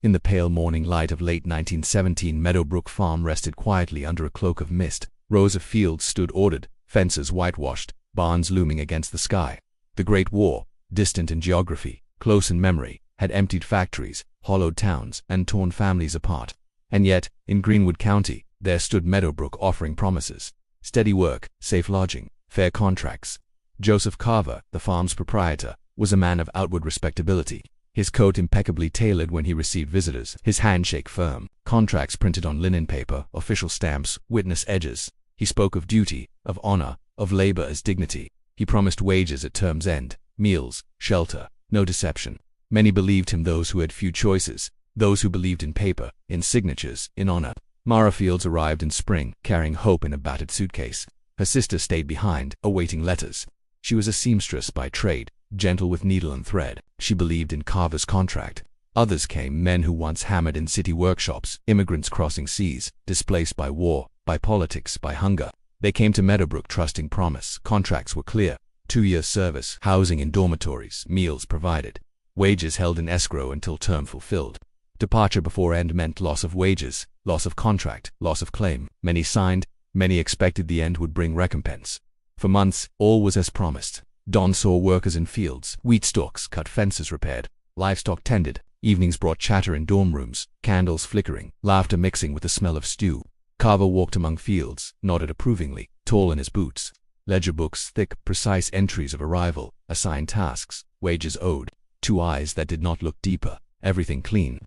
In the pale morning light of late 1917, Meadowbrook Farm rested quietly under a cloak of mist. Rows of fields stood ordered, fences whitewashed, barns looming against the sky. The Great War, distant in geography, close in memory, had emptied factories, hollowed towns, and torn families apart. And yet, in Greenwood County, there stood Meadowbrook offering promises. Steady work, safe lodging, fair contracts. Joseph Carver, the farm's proprietor, was a man of outward respectability. His coat impeccably tailored when he received visitors, his handshake firm, contracts printed on linen paper, official stamps, witness edges. He spoke of duty, of honor, of labor as dignity. He promised wages at term's end, meals, shelter, no deception. Many believed him, those who had few choices, those who believed in paper, in signatures, in honor. Mara Fields arrived in spring, carrying hope in a battered suitcase. Her sister stayed behind, awaiting letters. She was a seamstress by trade, gentle with needle and thread. She believed in Carver's contract. Others came, men who once hammered in city workshops, immigrants crossing seas, displaced by war, by politics, by hunger. They came to Meadowbrook trusting promise. Contracts were clear. 2 years service, housing in dormitories, meals provided. Wages held in escrow until term fulfilled. Departure before end meant loss of wages, loss of contract, loss of claim. Many signed, many expected the end would bring recompense. For months, all was as promised. Dawn saw workers in fields, wheat stalks cut, fences repaired, livestock tended. Evenings brought chatter in dorm rooms, candles flickering, laughter mixing with the smell of stew. Carver walked among fields, nodded approvingly, tall in his boots. Ledger books, thick, precise entries of arrival, assigned tasks, wages owed. 2 eyes that did not look deeper, everything clean.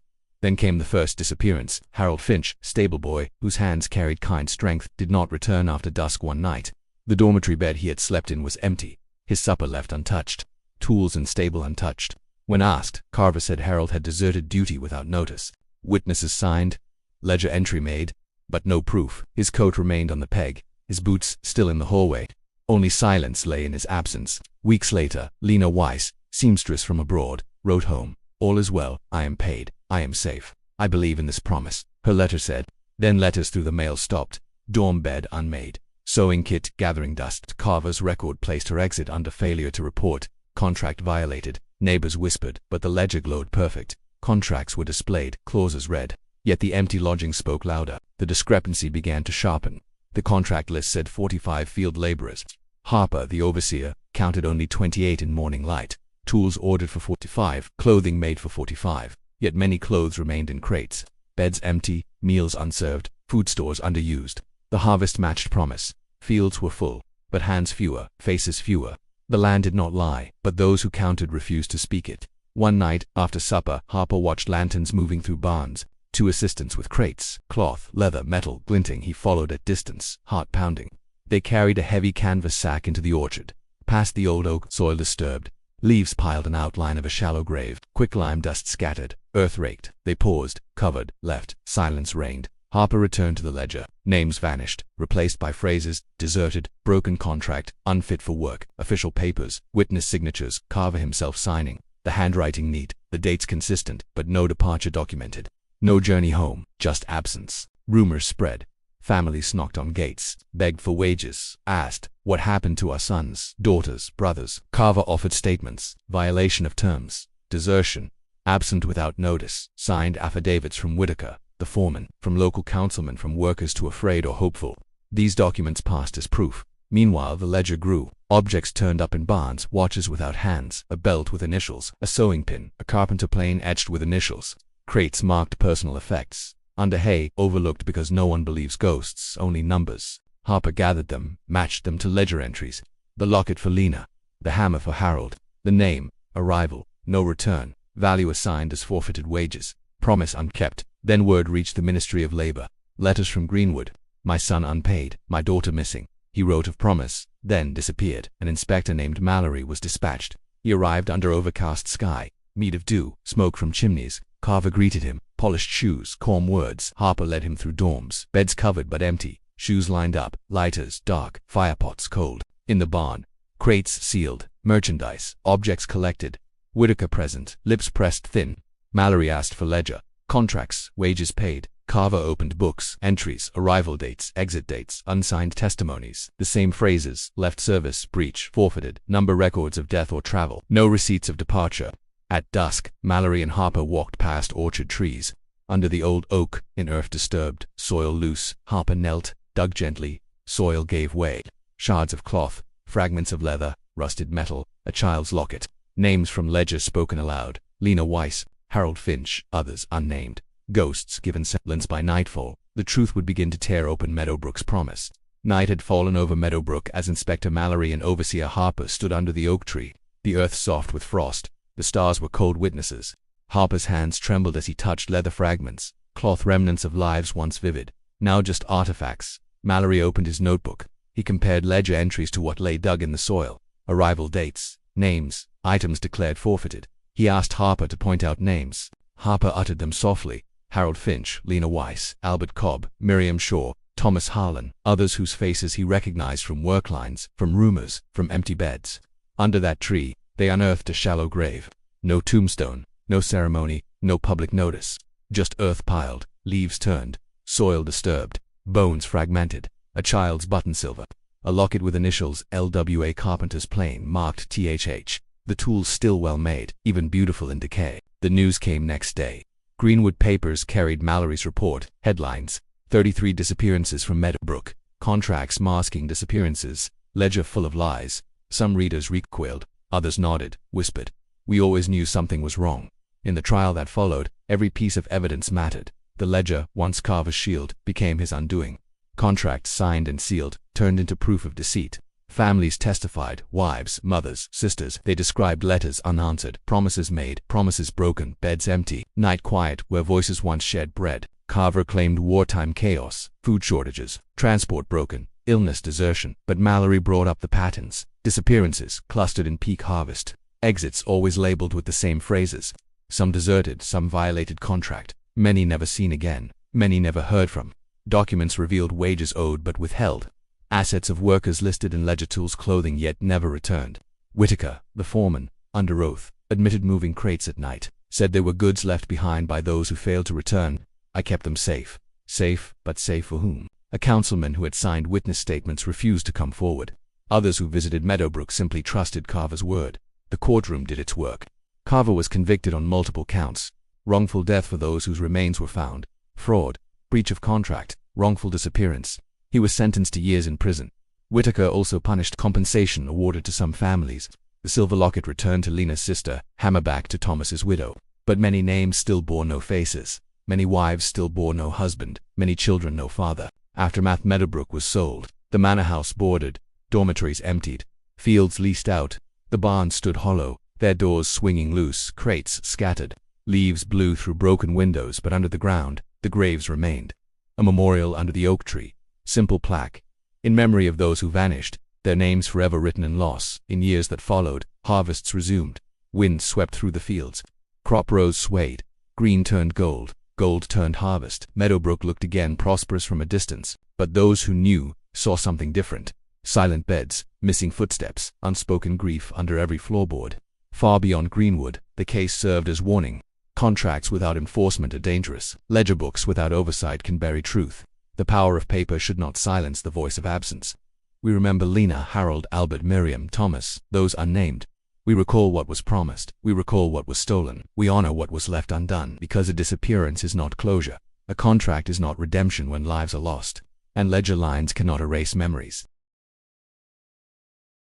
Then came the first disappearance. Harold Finch, stable boy, whose hands carried kind strength, did not return after dusk one night. The dormitory bed he had slept in was empty. His supper left untouched. Tools and stable untouched. When asked, Carver said Harold had deserted duty without notice. Witnesses signed, ledger entry made, but no proof. His coat remained on the peg, his boots still in the hallway. Only silence lay in his absence. Weeks later, Lena Weiss, seamstress from abroad, wrote home. All is well, I am paid, I am safe. I believe in this promise, her letter said. Then letters through the mail stopped. Dorm bed unmade. Sewing kit gathering dust. Carver's record placed her exit under failure to report. Contract violated. Neighbors whispered, but the ledger glowed perfect. Contracts were displayed, clauses read. Yet the empty lodging spoke louder. The discrepancy began to sharpen. The contract list said 45 field laborers. Harper, the overseer, counted only 28 in morning light. Tools ordered for 45, clothing made for 45. Yet many clothes remained in crates. Beds empty, meals unserved, food stores underused. The harvest matched promise. Fields were full, but hands fewer, faces fewer. The land did not lie, but those who counted refused to speak it. One night, after supper, Harper watched lanterns moving through barns. 2 assistants with crates, cloth, leather, metal, glinting. He followed at distance, heart pounding. They carried a heavy canvas sack into the orchard. Past the old oak, soil disturbed. Leaves piled an outline of a shallow grave. Quicklime dust scattered, earth raked. They paused, covered, left. Silence reigned. Harper returned to the ledger. Names vanished, replaced by phrases: deserted, broken contract, unfit for work, official papers, witness signatures, Carver himself signing. The handwriting neat, the dates consistent, but no departure documented. No journey home, just absence. Rumors spread. Families knocked on gates, begged for wages, asked, what happened to our sons, daughters, brothers? Carver offered statements. Violation of terms, desertion, absent without notice. Signed affidavits from Whitaker, the foreman, from local councilmen, from workers too afraid or hopeful. These documents passed as proof. Meanwhile, the ledger grew. Objects turned up in barns, watches without hands, a belt with initials, a sewing pin, a carpenter plane etched with initials. Crates marked personal effects. Under hay, overlooked because no one believes ghosts, only numbers. Harper gathered them, matched them to ledger entries. The locket for Lena, the hammer for Harold, the name, arrival, no return, value assigned as forfeited wages, promise unkept. Then word reached the Ministry of Labor. Letters from Greenwood. My son unpaid, my daughter missing. He wrote of promise, then disappeared. An inspector named Mallory was dispatched. He arrived under overcast sky, mead of dew, smoke from chimneys. Carver greeted him, polished shoes, calm words. Harper led him through dorms, beds covered but empty, shoes lined up, lighters dark, firepots cold. In the barn, crates sealed, merchandise, objects collected. Whitaker present, lips pressed thin. Mallory asked for ledger, contracts, wages paid. Carver opened books, entries, arrival dates, exit dates, unsigned testimonies. The same phrases: left service, breach, forfeited, number records of death or travel. No receipts of departure. At dusk, Mallory and Harper walked past orchard trees. Under the old oak, in earth disturbed, soil loose, Harper knelt, dug gently. Soil gave way. Shards of cloth, fragments of leather, rusted metal, a child's locket. Names from ledger spoken aloud. Lena Weiss, Harold Finch, others unnamed. Ghosts given semblance. By nightfall, the truth would begin to tear open Meadowbrook's promise. Night had fallen over Meadowbrook as Inspector Mallory and Overseer Harper stood under the oak tree, the earth soft with frost. The stars were cold witnesses. Harper's hands trembled as he touched leather fragments, cloth remnants of lives once vivid, now just artifacts. Mallory opened his notebook. He compared ledger entries to what lay dug in the soil. Arrival dates, names, items declared forfeited. He asked Harper to point out names. Harper uttered them softly. Harold Finch, Lena Weiss, Albert Cobb, Miriam Shaw, Thomas Harlan, others whose faces he recognized from work lines, from rumors, from empty beds. Under that tree, they unearthed a shallow grave. No tombstone, no ceremony, no public notice. Just earth piled, leaves turned, soil disturbed, bones fragmented, a child's button silver, a locket with initials LWA Carpenter's plane marked THH, the tools still well made, even beautiful in decay. The news came next day. Greenwood papers carried Mallory's report, headlines, 33 disappearances from Meadowbrook, contracts masking disappearances, ledger full of lies. Some readers recoiled, others nodded, whispered. We always knew something was wrong. In the trial that followed, every piece of evidence mattered. The ledger, once Carver's shield, became his undoing. Contracts signed and sealed turned into proof of deceit. Families testified, wives, mothers, sisters. They described letters unanswered, promises made, promises broken, beds empty, night quiet where voices once shared bread. Carver claimed wartime chaos, food shortages, transport broken, illness, desertion. But Mallory brought up the patterns. Disappearances clustered in peak harvest. Exits always labeled with the same phrases. Some deserted, some violated contract. Many never seen again. Many never heard from. Documents revealed wages owed but withheld. Assets of workers listed in ledger tools clothing yet never returned. Whitaker, the foreman, under oath, admitted moving crates at night. Said they were goods left behind by those who failed to return. I kept them safe. Safe, but safe for whom? A councilman who had signed witness statements refused to come forward. Others who visited Meadowbrook simply trusted Carver's word. The courtroom did its work. Carver was convicted on multiple counts. Wrongful death for those whose remains were found. Fraud, breach of contract, wrongful disappearance. He was sentenced to years in prison. Whitaker also punished compensation awarded to some families. The silver locket returned to Lena's sister, Hammerback to Thomas's widow. But many names still bore no faces. Many wives still bore no husband. Many children no father. Aftermath. Meadowbrook was sold. The manor house boarded. Dormitories emptied. Fields leased out. The barns stood hollow, their doors swinging loose, crates scattered. Leaves blew through broken windows, but under the ground, the graves remained. A memorial under the oak tree. Simple plaque. In memory of those who vanished, their names forever written in loss. In years that followed, harvests resumed. Wind swept through the fields. Crop rows swayed. Green turned gold. Gold turned harvest. Meadowbrook looked again prosperous from a distance. But those who knew saw something different. Silent beds, missing footsteps, unspoken grief under every floorboard. Far beyond Greenwood, the case served as warning. Contracts without enforcement are dangerous. Ledger books without oversight can bury truth. The power of paper should not silence the voice of absence. We remember Lena, Harold, Albert, Miriam, Thomas, those unnamed. We recall what was promised. We recall what was stolen. We honor what was left undone, because a disappearance is not closure. A contract is not redemption when lives are lost. And ledger lines cannot erase memories.